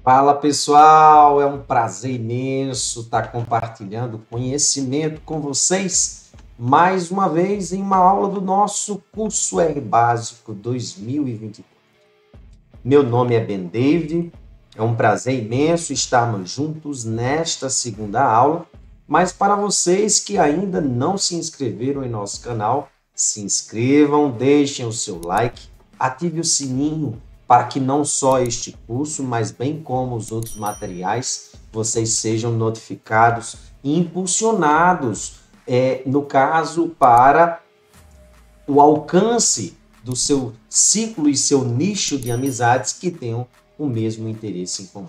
Fala pessoal, é um prazer imenso estar compartilhando conhecimento com vocês mais uma vez em uma aula do nosso curso R Básico 2022. Meu nome é Ben David, é um prazer imenso estarmos juntos nesta segunda aula, mas para vocês que ainda não se inscreveram em nosso canal, se inscrevam, deixem o seu like, ative o sininho para que não só este curso, mas bem como os outros materiais, vocês sejam notificados e impulsionados, no caso, para o alcance do seu ciclo e seu nicho de amizades que tenham o mesmo interesse em comum.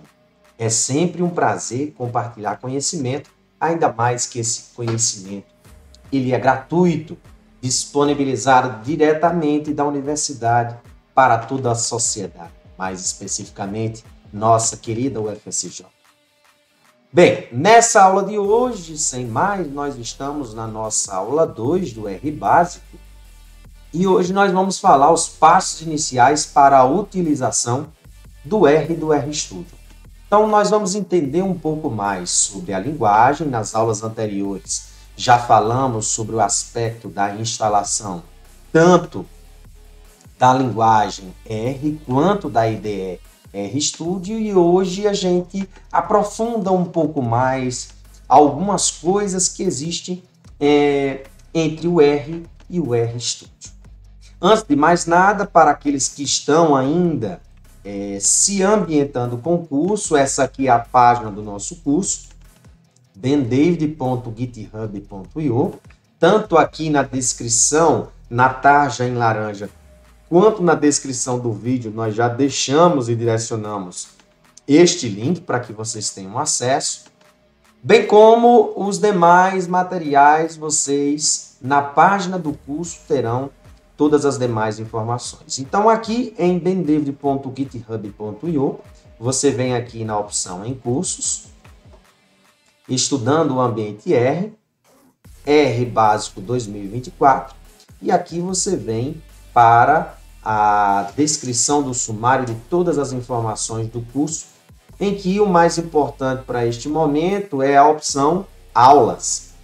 É sempre um prazer compartilhar conhecimento, ainda mais que esse conhecimento ele é gratuito, disponibilizado diretamente da universidade para toda a sociedade, mais especificamente nossa querida UFSJ. Bem, nessa aula de hoje, sem mais, nós estamos na nossa aula 2 do R Básico e hoje nós vamos falar os passos iniciais para a utilização do R e do RStudio. Então, nós vamos entender um pouco mais sobre a linguagem. Nas aulas anteriores, já falamos sobre o aspecto da instalação, tanto da linguagem R quanto da IDE RStudio, e hoje a gente aprofunda um pouco mais algumas coisas que existem entre o R e o RStudio. Antes de mais nada, para aqueles que estão ainda se ambientando com o curso, essa aqui é a página do nosso curso, bendavid.github.io, tanto aqui na descrição, na tarja em laranja, quanto na descrição do vídeo, nós já deixamos e direcionamos este link para que vocês tenham acesso, bem como os demais materiais, vocês na página do curso terão todas as demais informações. Então aqui em bendavid.github.io, você vem aqui na opção em cursos, estudando o ambiente R Básico 2024, e aqui você vem para a descrição do sumário de todas as informações do curso, em que o mais importante para este momento é a opção aulas.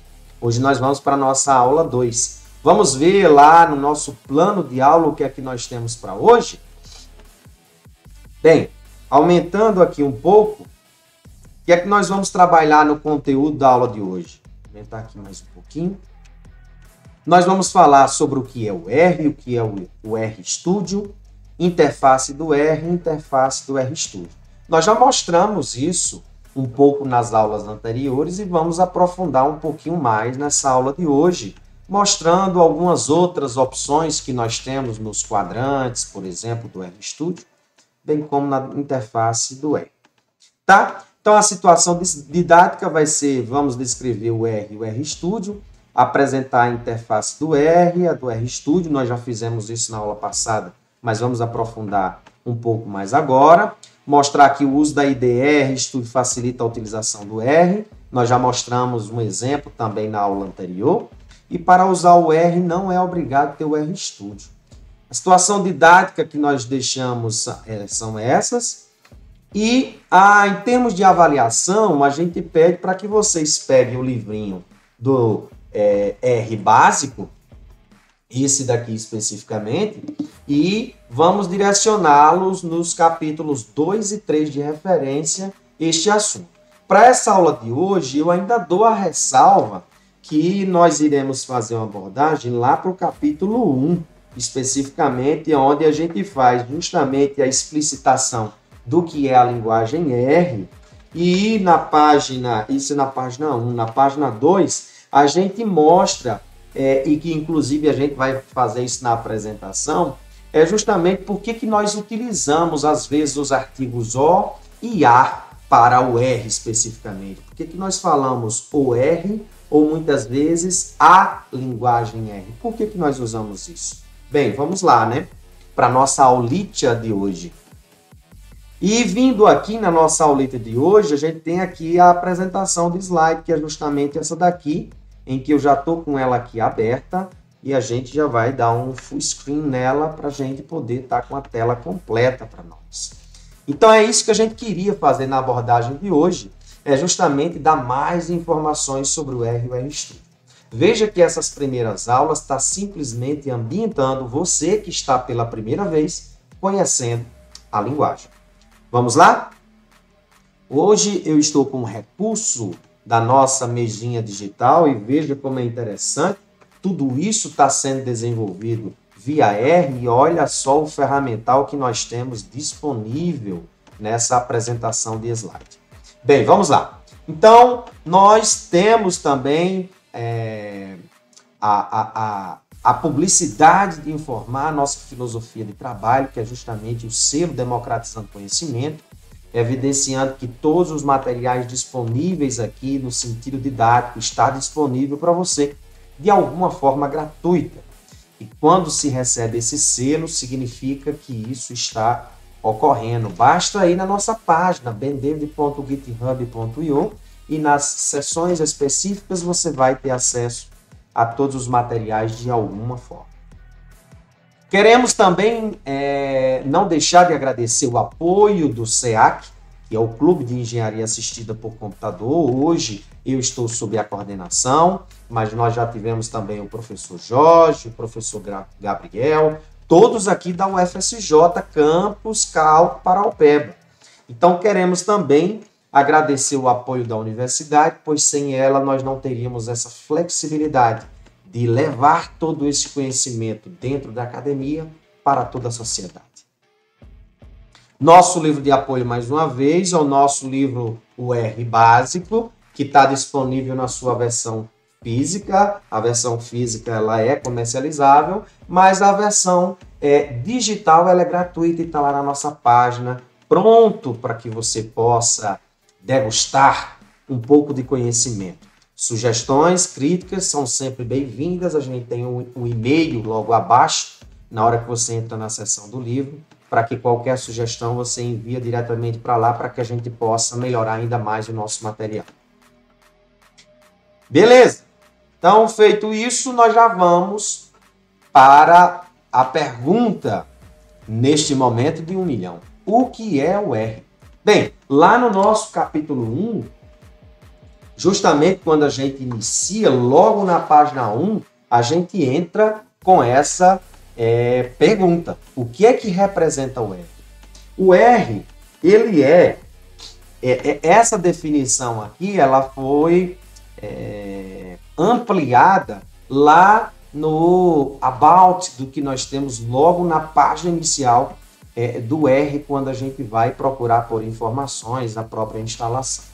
Hoje nós vamos para a nossa aula 2. Vamos ver lá no nosso plano de aula o que é que nós temos para hoje? Bem, aumentando aqui um pouco, o que é que nós vamos trabalhar no conteúdo da aula de hoje? Vou aumentar aqui mais um pouquinho. Nós vamos falar sobre o que é o R, o que é o RStudio, interface do R e interface do RStudio. Nós já mostramos isso um pouco nas aulas anteriores e vamos aprofundar um pouquinho mais nessa aula de hoje, mostrando algumas outras opções que nós temos nos quadrantes, por exemplo, do RStudio, bem como na interface do R. Tá? Então, a situação didática vai ser, vamos descrever o R e o RStudio, apresentar a interface do R, a do RStudio, nós já fizemos isso na aula passada, mas vamos aprofundar um pouco mais agora. Mostrar que o uso da IDE RStudio facilita a utilização do R, nós já mostramos um exemplo também na aula anterior. E para usar o R não é obrigado ter o RStudio. A situação didática que nós deixamos são essas. E em termos de avaliação, a gente pede para que vocês peguem o livrinho do R Básico, esse daqui especificamente, e vamos direcioná-los nos capítulos 2 e 3 de referência este assunto. Para essa aula de hoje, eu ainda dou a ressalva que nós iremos fazer uma abordagem lá para o capítulo 1, especificamente, onde a gente faz justamente a explicitação do que é a linguagem R, e na página, isso é na página 1, na página 2, a gente mostra, e que inclusive a gente vai fazer isso na apresentação, é justamente por que nós utilizamos às vezes os artigos O e A para o R especificamente. Por que nós falamos o R ou muitas vezes a linguagem R? Por que nós usamos isso? Bem, vamos lá, né? Para a nossa aulita de hoje. E vindo aqui na nossa aulita de hoje, a gente tem aqui a apresentação de slide, que é justamente essa daqui, em que eu já estou com ela aqui aberta e a gente já vai dar um full screen nela para a gente poder estar com a tela completa para nós. Então é isso que a gente queria fazer na abordagem de hoje, é justamente dar mais informações sobre o R e o RStudio. Veja que essas primeiras aulas estão simplesmente ambientando você que está pela primeira vez conhecendo a linguagem. Vamos lá? Hoje eu estou com um recurso da nossa mesinha digital e veja como é interessante. Tudo isso está sendo desenvolvido via R e olha só o ferramental que nós temos disponível nessa apresentação de slide. Bem, vamos lá. Então, nós temos também a publicidade de informar a nossa filosofia de trabalho, que é justamente o selo democratizando conhecimento, evidenciando que todos os materiais disponíveis aqui no sentido didático está disponível para você de alguma forma gratuita. E quando se recebe esse selo, significa que isso está ocorrendo. Basta ir na nossa página, bendavid.github.io, e nas seções específicas você vai ter acesso a todos os materiais de alguma forma. Queremos também não deixar de agradecer o apoio do CEAC, que é o Clube de Engenharia Assistida por Computador. Hoje eu estou sob a coordenação, mas nós já tivemos também o professor Jorge, o professor Gabriel, todos aqui da UFSJ, Campus Cal Paraupeba. Então queremos também agradecer o apoio da universidade, pois sem ela nós não teríamos essa flexibilidade de levar todo esse conhecimento dentro da academia para toda a sociedade. Nosso livro de apoio, mais uma vez, é o nosso livro O R Básico, que está disponível na sua versão física. A versão física ela é comercializável, mas a versão digital ela é gratuita e está lá na nossa página, pronto para que você possa degustar um pouco de conhecimento. Sugestões, críticas são sempre bem-vindas. A gente tem um e-mail logo abaixo, na hora que você entra na seção do livro, para que qualquer sugestão você envia diretamente para lá, para que a gente possa melhorar ainda mais o nosso material. Beleza? Então, feito isso, nós já vamos para a pergunta, neste momento, de 1 milhão. O que é o R? Bem, lá no nosso capítulo 1, justamente quando a gente inicia, logo na página 1, a gente entra com essa pergunta. O que é que representa o R? O R, ele essa definição aqui, ela foi ampliada lá no About, do que nós temos logo na página inicial do R, quando a gente vai procurar por informações da própria instalação.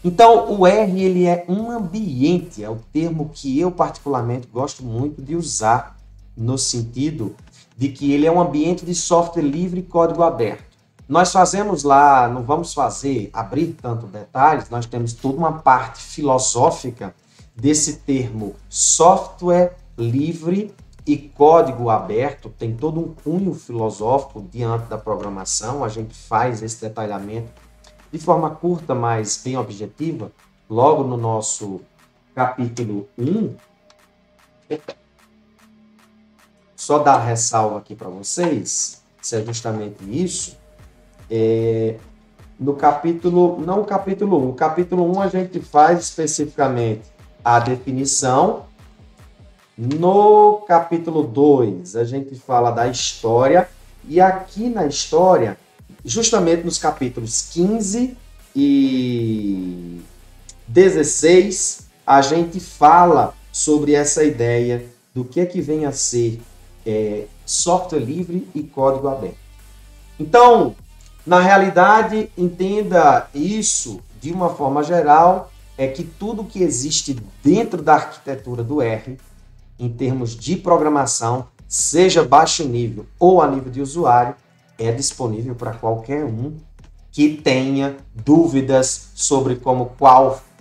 Então, o R ele é um ambiente, é o termo que eu particularmente gosto muito de usar, no sentido de que ele é um ambiente de software livre e código aberto. Nós fazemos lá, não vamos abrir tanto detalhes, nós temos toda uma parte filosófica desse termo software livre e código aberto, tem todo um cunho filosófico diante da programação. A gente faz esse detalhamento de forma curta, mas bem objetiva, logo no nosso capítulo 1. Só dar a ressalva aqui para vocês, se é justamente isso. No capítulo, não o capítulo 1, o capítulo 1 a gente faz especificamente a definição. No capítulo 2, a gente fala da história, e aqui na história, justamente nos capítulos 15 e 16, a gente fala sobre essa ideia do que é que vem a ser software livre e código aberto. Então, na realidade, entenda isso de uma forma geral, é que tudo que existe dentro da arquitetura do R, em termos de programação, seja baixo nível ou a nível de usuário, é disponível para qualquer um que tenha dúvidas sobre como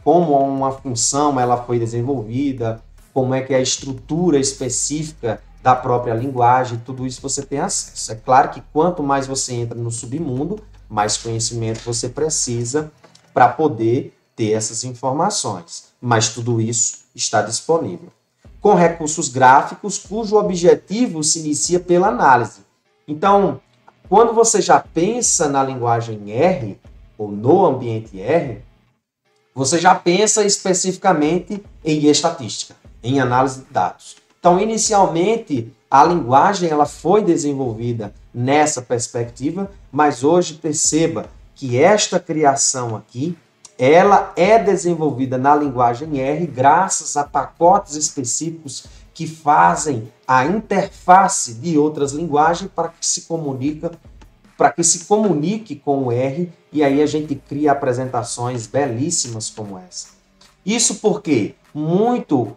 uma função ela foi desenvolvida, como é que é a estrutura específica da própria linguagem, tudo isso você tem acesso. É claro que quanto mais você entra no submundo, mais conhecimento você precisa para poder ter essas informações. Mas tudo isso está disponível. Com recursos gráficos, cujo objetivo se inicia pela análise. Então, quando você já pensa na linguagem R, ou no ambiente R, você já pensa especificamente em estatística, em análise de dados. Então, inicialmente, a linguagem ela foi desenvolvida nessa perspectiva, mas hoje perceba que esta criação aqui, ela é desenvolvida na linguagem R graças a pacotes específicos que fazem a interface de outras linguagens para que se comunique com o R, e aí a gente cria apresentações belíssimas como essa. Isso porque muito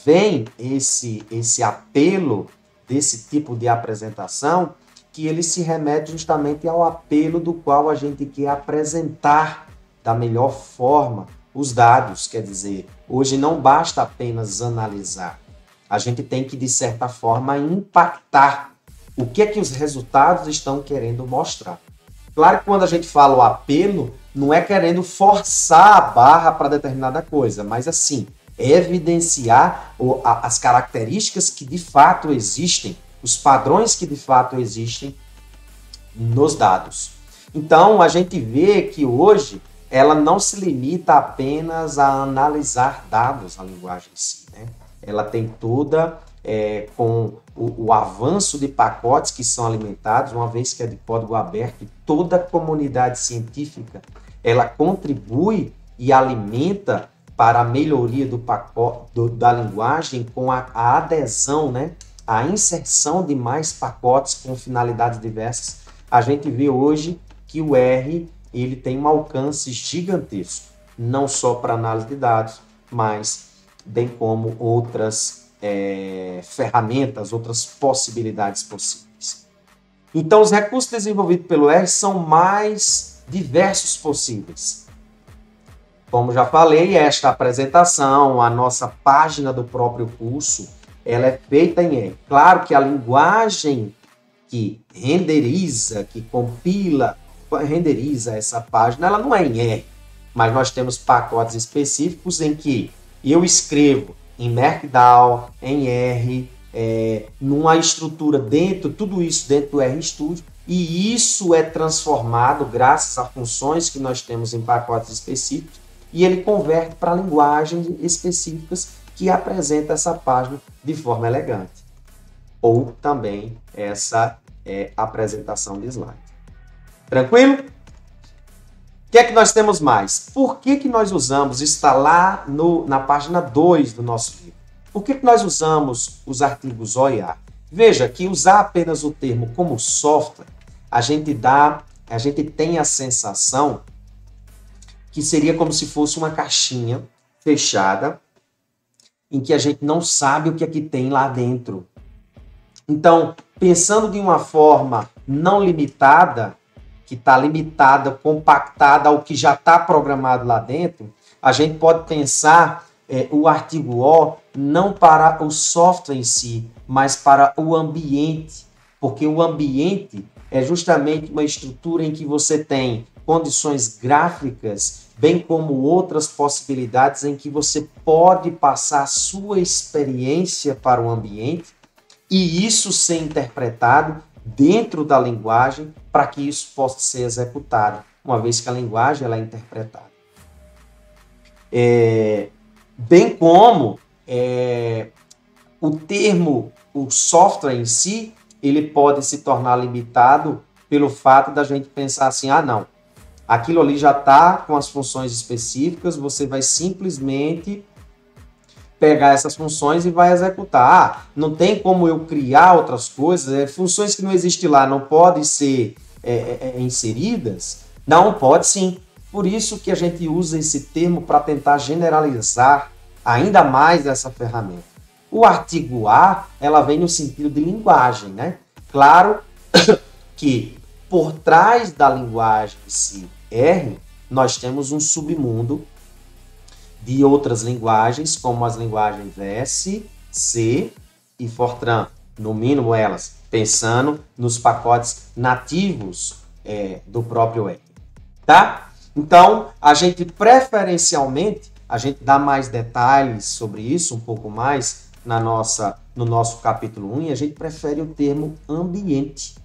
vem esse apelo desse tipo de apresentação, que ele se remete justamente ao apelo do qual a gente quer apresentar da melhor forma os dados. Quer dizer, hoje não basta apenas analisar, a gente tem que, de certa forma, impactar o que é que os resultados estão querendo mostrar. Claro que quando a gente fala o apelo, não é querendo forçar a barra para determinada coisa, mas assim, evidenciar as características que de fato existem, os padrões que de fato existem nos dados. Então, a gente vê que hoje ela não se limita apenas a analisar dados, a linguagem em si, né? Ela tem toda, com o avanço de pacotes que são alimentados, uma vez que é de código aberto, toda a comunidade científica ela contribui e alimenta para a melhoria do pacote, da linguagem com a adesão, né? A inserção de mais pacotes com finalidades diversas. A gente vê hoje que o R ele tem um alcance gigantesco, não só para análise de dados, mas bem como outras ferramentas, outras possibilidades possíveis. Então, os recursos desenvolvidos pelo R são mais diversos possíveis. Como já falei, esta apresentação, a nossa página do próprio curso, ela é feita em R. Claro que a linguagem que renderiza, que compila, renderiza essa página, ela não é em R, mas nós temos pacotes específicos em que eu escrevo em Markdown, em R, numa estrutura tudo isso dentro do RStudio, e isso é transformado graças a funções que nós temos em pacotes específicos, e ele converte para linguagens específicas que apresenta essa página de forma elegante. Ou também essa apresentação de slide. Tranquilo? O que é que nós temos mais? Por que nós usamos, está lá na página 2 do nosso livro, por que nós usamos os artigos O e A? Veja que usar apenas o termo como software, a gente tem a sensação que seria como se fosse uma caixinha fechada, em que a gente não sabe o que é que tem lá dentro. Então, pensando de uma forma não limitada, que está limitada, compactada ao que já está programado lá dentro, a gente pode pensar o artigo O não para o software em si, mas para o ambiente, porque o ambiente é justamente uma estrutura em que você tem condições gráficas, bem como outras possibilidades em que você pode passar a sua experiência para o ambiente e isso ser interpretado dentro da linguagem para que isso possa ser executado, uma vez que a linguagem ela é interpretada. Bem como o termo, o software em si, ele pode se tornar limitado pelo fato da gente pensar assim, não, aquilo ali já está com as funções específicas, você vai simplesmente pegar essas funções e vai executar. Não tem como eu criar outras coisas, funções que não existem lá não podem ser inseridas? Não, pode sim. Por isso que a gente usa esse termo para tentar generalizar ainda mais essa ferramenta. O artigo A, ela vem no sentido de linguagem, né? Claro que por trás da linguagem em si, R, nós temos um submundo de outras linguagens, como as linguagens S, C e Fortran. No mínimo elas, pensando nos pacotes nativos do próprio R. Tá? Então, a gente preferencialmente, a gente dá mais detalhes sobre isso, um pouco mais, no nosso capítulo 1, e a gente prefere o termo ambiente.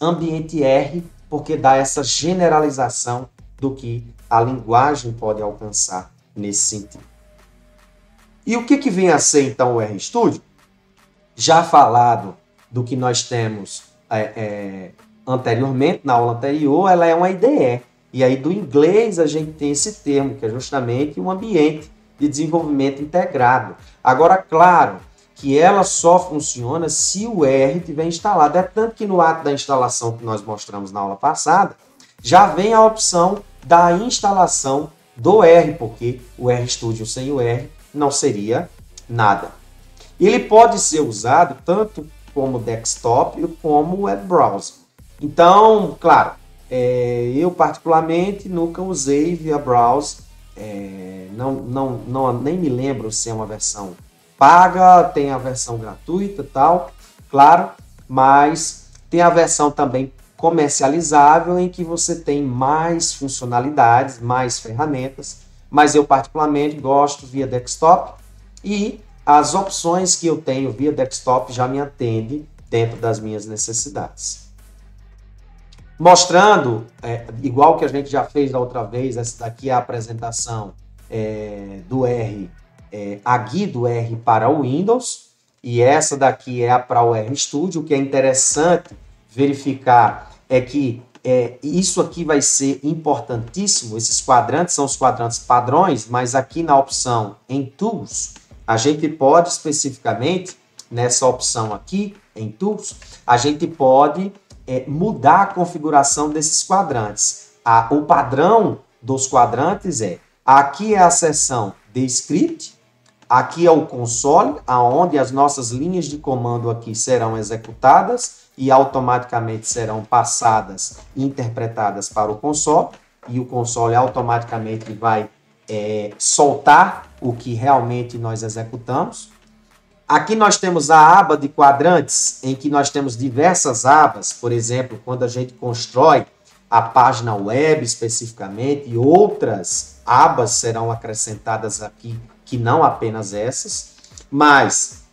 ambiente R, porque dá essa generalização do que a linguagem pode alcançar nesse sentido. E o que vem a ser, então, o RStudio? Já falado do que nós temos anteriormente, na aula anterior, ela é uma IDE. E aí, do inglês, a gente tem esse termo, que é justamente um ambiente de desenvolvimento integrado. Agora, claro, que ela só funciona se o R estiver instalado. É tanto que no ato da instalação que nós mostramos na aula passada, já vem a opção da instalação do R, porque o RStudio sem o R não seria nada. Ele pode ser usado tanto como desktop como web browser. Então, claro, eu particularmente nunca usei via browser, nem me lembro se é uma versão paga, tem a versão gratuita e tal, claro, mas tem a versão também comercializável em que você tem mais funcionalidades, mais ferramentas, mas eu particularmente gosto via desktop e as opções que eu tenho via desktop já me atendem dentro das minhas necessidades. Mostrando, igual que a gente já fez da outra vez, essa daqui é a apresentação do R, a GUI do R para o Windows, e essa daqui é para o RStudio. O que é interessante verificar é que isso aqui vai ser importantíssimo. Esses quadrantes são os quadrantes padrões, mas aqui na opção em Tools, a gente pode especificamente, nessa opção aqui, em Tools, a gente pode mudar a configuração desses quadrantes. O padrão dos quadrantes aqui é a seção de script, aqui é o console, onde as nossas linhas de comando aqui serão executadas e automaticamente serão passadas e interpretadas para o console, e o console automaticamente vai soltar o que realmente nós executamos. Aqui nós temos a aba de quadrantes, em que nós temos diversas abas, por exemplo, quando a gente constrói a página web especificamente, e outras abas serão acrescentadas aqui, que não apenas essas, mas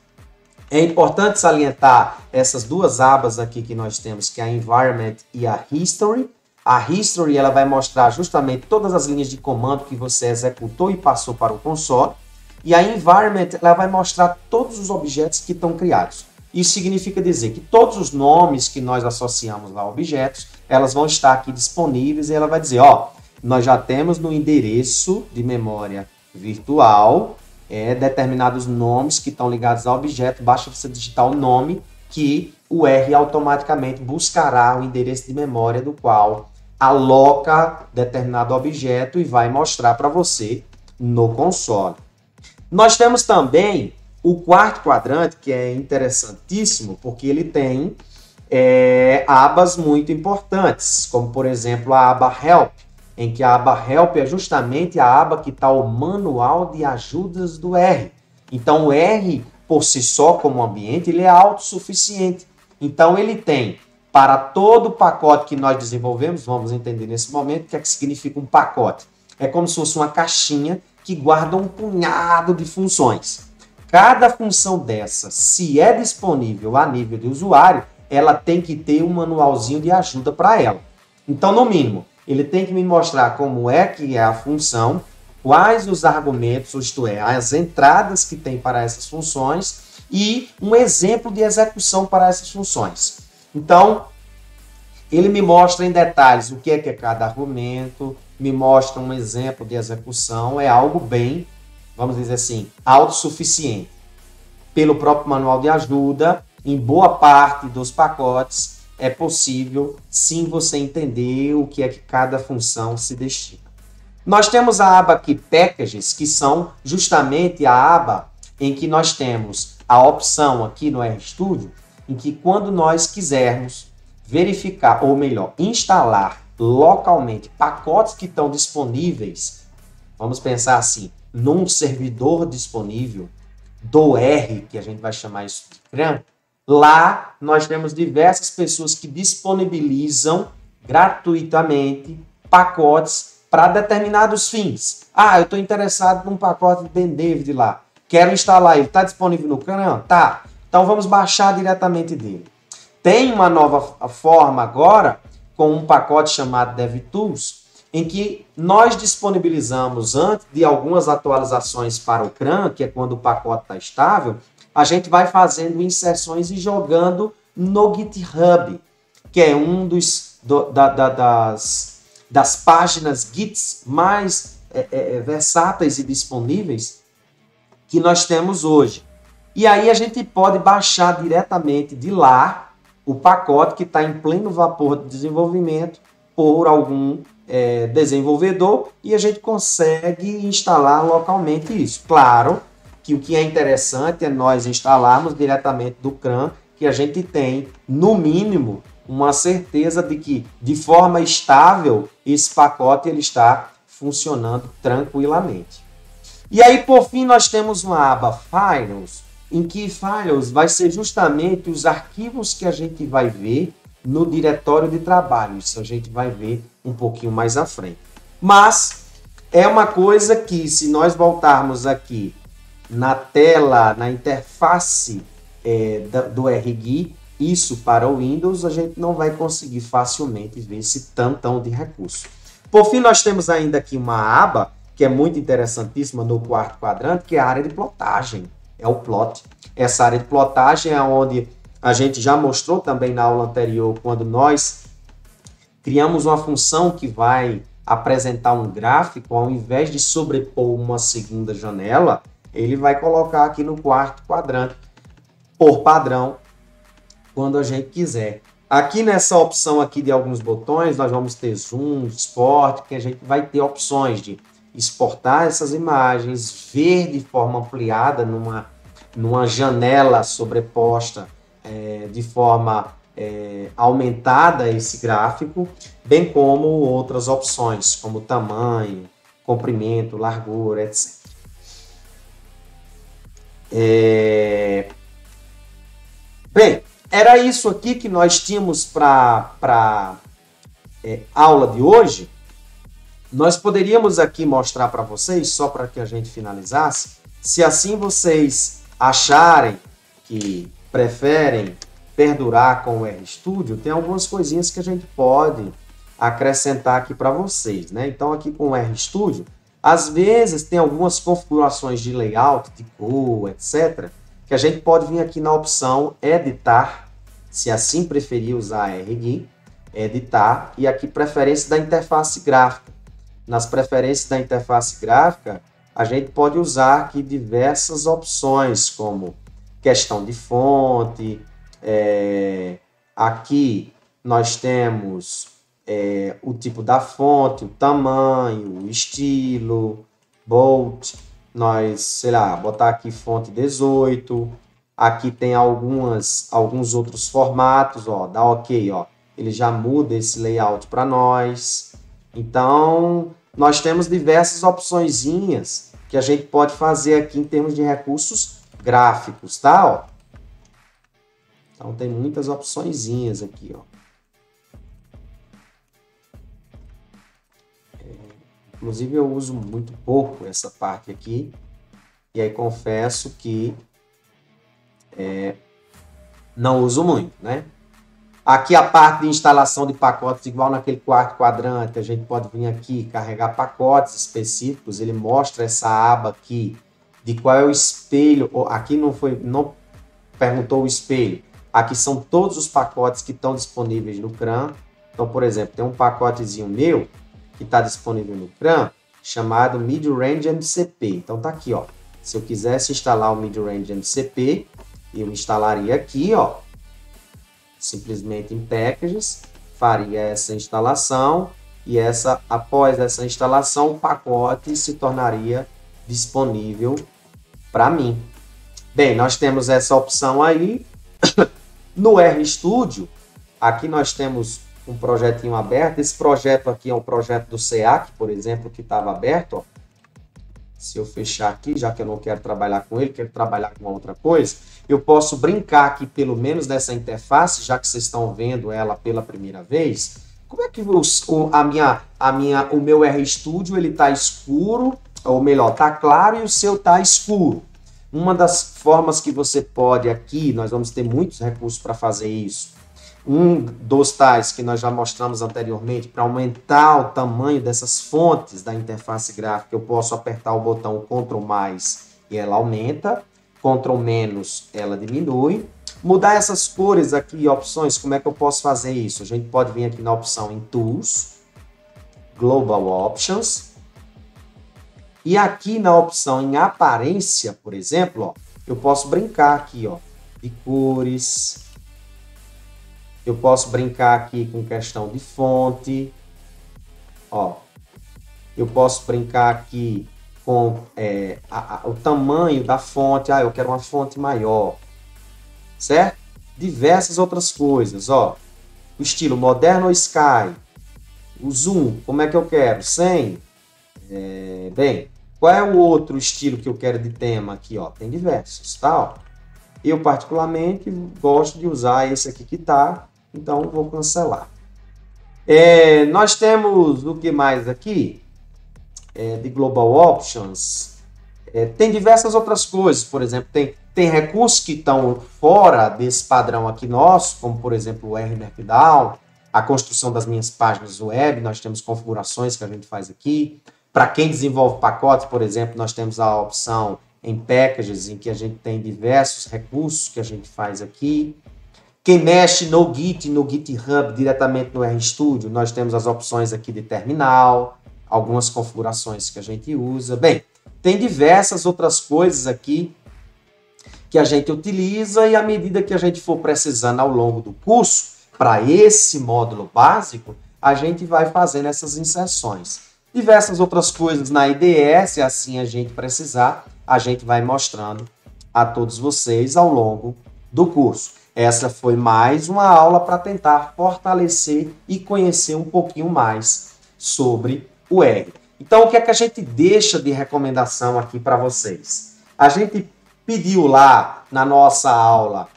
é importante salientar essas duas abas aqui que nós temos, que é a Environment e a History. A History ela vai mostrar justamente todas as linhas de comando que você executou e passou para o console. E a Environment ela vai mostrar todos os objetos que estão criados. Isso significa dizer que todos os nomes que nós associamos a objetos, elas vão estar aqui disponíveis, e ela vai dizer, nós já temos no endereço de memória virtual determinados nomes que estão ligados ao objeto. Basta você digitar o nome que o R automaticamente buscará o endereço de memória do qual aloca determinado objeto e vai mostrar para você no console. Nós temos também o quarto quadrante, que é interessantíssimo, porque ele tem abas muito importantes, como por exemplo a aba Help, em que a aba Help é justamente a aba que está o manual de ajudas do R. Então o R, por si só, como ambiente, ele é autossuficiente. Então ele tem, para todo o pacote que nós desenvolvemos, vamos entender nesse momento o que é que significa um pacote. É como se fosse uma caixinha que guarda um punhado de funções. Cada função dessa, se é disponível a nível de usuário, ela tem que ter um manualzinho de ajuda para ela. Então, no mínimo, ele tem que me mostrar como é que é a função, quais os argumentos, isto é, as entradas que tem para essas funções e um exemplo de execução para essas funções. Então, ele me mostra em detalhes o que é cada argumento, me mostra um exemplo de execução, é algo bem, vamos dizer assim, autossuficiente. Pelo próprio manual de ajuda, em boa parte dos pacotes, é possível sim você entender o que é que cada função se destina. Nós temos a aba aqui, Packages, que são justamente a aba em que nós temos a opção aqui no RStudio, em que quando nós quisermos verificar, ou melhor, instalar localmente pacotes que estão disponíveis, vamos pensar assim, num servidor disponível do R, que a gente vai chamar isso de CRAN, lá nós temos diversas pessoas que disponibilizam gratuitamente pacotes para determinados fins. Eu estou interessado num pacote de BenDavid lá, quero instalar ele, está disponível no CRAN? Tá, então vamos baixar diretamente dele. tem uma nova forma agora, com um pacote chamado DevTools, em que nós disponibilizamos, antes de algumas atualizações para o CRAN, que é quando o pacote está estável, a gente vai fazendo inserções e jogando no GitHub, que é um das páginas Gits mais versáteis e disponíveis que nós temos hoje. E aí a gente pode baixar diretamente de lá o pacote que está em pleno vapor de desenvolvimento por algum desenvolvedor e a gente consegue instalar localmente isso. Claro que o que é interessante é nós instalarmos diretamente do CRAN, que a gente tem, no mínimo, uma certeza de que, de forma estável, esse pacote ele está funcionando tranquilamente. E aí, por fim, nós temos uma aba Files, em que Files vai ser justamente os arquivos que a gente vai ver no diretório de trabalho. Isso a gente vai ver um pouquinho mais à frente. Mas é uma coisa que, se nós voltarmos aqui na tela, na interface do RGui, isso para o Windows, a gente não vai conseguir facilmente ver esse tantão de recurso. Por fim, nós temos ainda aqui uma aba que é muito interessantíssima no quarto quadrante, que é a área de plotagem. É o plot. Essa área de plotagem é onde a gente já mostrou também na aula anterior, quando nós criamos uma função que vai apresentar um gráfico, ao invés de sobrepor uma segunda janela, ele vai colocar aqui no quarto quadrante, por padrão, quando a gente quiser. Aqui nessa opção aqui de alguns botões, nós vamos ter zoom, export, que a gente vai ter opções de exportar essas imagens, ver de forma ampliada numa janela sobreposta, de forma aumentada esse gráfico, bem como outras opções, como tamanho, comprimento, largura, etc. Bem, era isso aqui que nós tínhamos para aula de hoje. Nós poderíamos aqui mostrar para vocês, só para que a gente finalizasse, se assim vocês acharem que preferem perdurar com o RStudio, tem algumas coisinhas que a gente pode acrescentar aqui para vocês, né? Então aqui com o RStudio, às vezes tem algumas configurações de layout, de cor, etc., que a gente pode vir aqui na opção editar, se assim preferir usar RGui, editar, e aqui preferência da interface gráfica. Nas preferências da interface gráfica, a gente pode usar aqui diversas opções, como questão de fonte. Aqui nós temos o tipo da fonte, o tamanho, o estilo, bold. Nós, sei lá, botar aqui fonte 18. Aqui tem alguns outros formatos, ó, dá ok, ó. Ele já muda esse layout para nós. Então, nós temos diversas opçõezinhas que a gente pode fazer aqui em termos de recursos gráficos, tá? Ó. Então, tem muitas opçõezinhas aqui, ó. Inclusive, eu uso muito pouco essa parte aqui. E aí, confesso que não uso muito, né? Aqui a parte de instalação de pacotes, igual naquele quarto quadrante, a gente pode vir aqui carregar pacotes específicos. Ele mostra essa aba aqui de qual é o espelho. Aqui não perguntou o espelho. Aqui são todos os pacotes que estão disponíveis no CRAN. Então, por exemplo, tem um pacotezinho meu que está disponível no CRAN chamado Mid-Range MCP. Então tá aqui, ó. Se eu quisesse instalar o Mid-Range MCP, eu instalaria aqui, ó. Simplesmente em Packages, faria essa instalação e após essa instalação o pacote se tornaria disponível para mim. Bem, nós temos essa opção aí. No RStudio, aqui nós temos um projetinho aberto. Esse projeto aqui é um projeto do SEAC, por exemplo, que estava aberto. Ó. Se eu fechar aqui, já que eu não quero trabalhar com ele, quero trabalhar com outra coisa, eu posso brincar aqui, pelo menos nessa interface, já que vocês estão vendo ela pela primeira vez. Como é que o meu RStudio ele está escuro, ou melhor, está claro e o seu está escuro? Uma das formas que você pode aqui, nós vamos ter muitos recursos para fazer isso. Um dos tais que nós já mostramos anteriormente, para aumentar o tamanho dessas fontes da interface gráfica, eu posso apertar o botão Ctrl+, e ela aumenta, Ctrl- ela diminui. Mudar essas cores aqui, opções, como é que eu posso fazer isso? A gente pode vir aqui na opção em Tools, Global Options, e aqui na opção em Aparência, por exemplo, ó, eu posso brincar aqui, ó, de cores. Eu posso brincar aqui com questão de fonte. Ó, eu posso brincar aqui com o tamanho da fonte. Ah, eu quero uma fonte maior. Certo? Diversas outras coisas. Ó, o estilo moderno ou sky. O zoom, como é que eu quero? 100? Bem, qual é o outro estilo que eu quero de tema aqui? Ó, tem diversos, tá? Ó, eu, particularmente, gosto de usar esse aqui que tá. Então, vou cancelar. Nós temos o que mais aqui? De Global Options. Tem diversas outras coisas. Por exemplo, tem recursos que estão fora desse padrão aqui nosso, como, por exemplo, o R Markdown, a construção das minhas páginas web. Nós temos configurações que a gente faz aqui. Para quem desenvolve pacotes, por exemplo, nós temos a opção em Packages, em que a gente tem diversos recursos que a gente faz aqui. Quem mexe no Git, no GitHub, diretamente no RStudio, nós temos as opções aqui de terminal, algumas configurações que a gente usa. Bem, tem diversas outras coisas aqui que a gente utiliza e à medida que a gente for precisando ao longo do curso, para esse módulo básico, a gente vai fazendo essas inserções. Diversas outras coisas na IDE, se assim a gente precisar, a gente vai mostrando a todos vocês ao longo do curso. Essa foi mais uma aula para tentar fortalecer e conhecer um pouquinho mais sobre o R. Então, o que é que a gente deixa de recomendação aqui para vocês? A gente pediu lá na nossa aula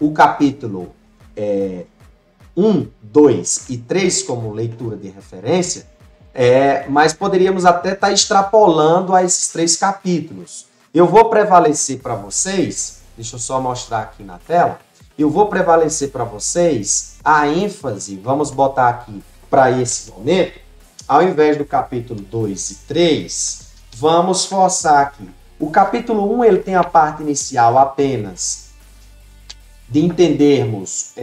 o capítulo 1, 2 e 3 como leitura de referência, mas poderíamos até estar extrapolando a esses 3 capítulos. Eu vou prevalecer para vocês. Deixa eu só mostrar aqui na tela. Eu vou prevalecer para vocês a ênfase, vamos botar aqui para esse momento, ao invés do capítulo 2 e 3, vamos forçar aqui. O capítulo 1 ele tem a parte inicial apenas de entendermos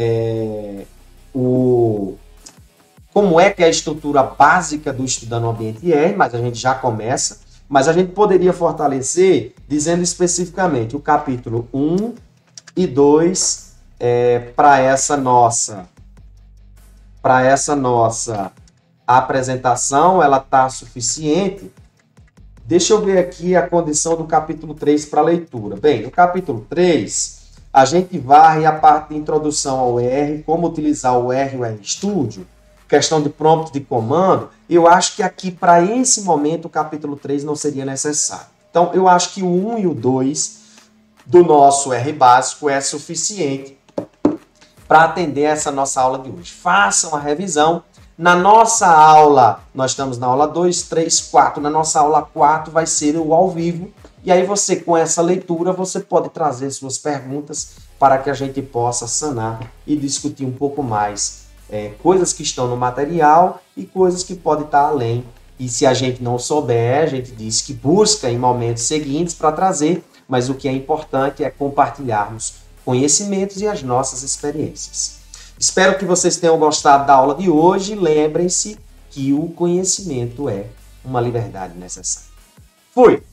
como é que é a estrutura básica do Estudando o Ambiente R, mas a gente já começa. Mas a gente poderia fortalecer dizendo especificamente o capítulo 1 e 2 para essa nossa apresentação, ela está suficiente. Deixa eu ver aqui a condição do capítulo 3 para leitura. Bem, no capítulo 3, a gente varre a parte de introdução ao R, como utilizar o R e o RStudio, questão de prompt de comando. Eu acho que aqui, para esse momento, o capítulo 3 não seria necessário. Então, eu acho que o 1 e o 2 do nosso R básico é suficiente para atender essa nossa aula de hoje. Façam a revisão. Na nossa aula, nós estamos na aula 2, 3, 4. Na nossa aula 4 vai ser o ao vivo. E aí você, com essa leitura, você pode trazer suas perguntas para que a gente possa sanar e discutir um pouco mais coisas que estão no material e coisas que podem estar além. E se a gente não souber, a gente diz que busca em momentos seguintes para trazer, mas o que é importante é compartilharmos conhecimentos e as nossas experiências. Espero que vocês tenham gostado da aula de hoje. Lembrem-se que o conhecimento é uma liberdade necessária. Fui!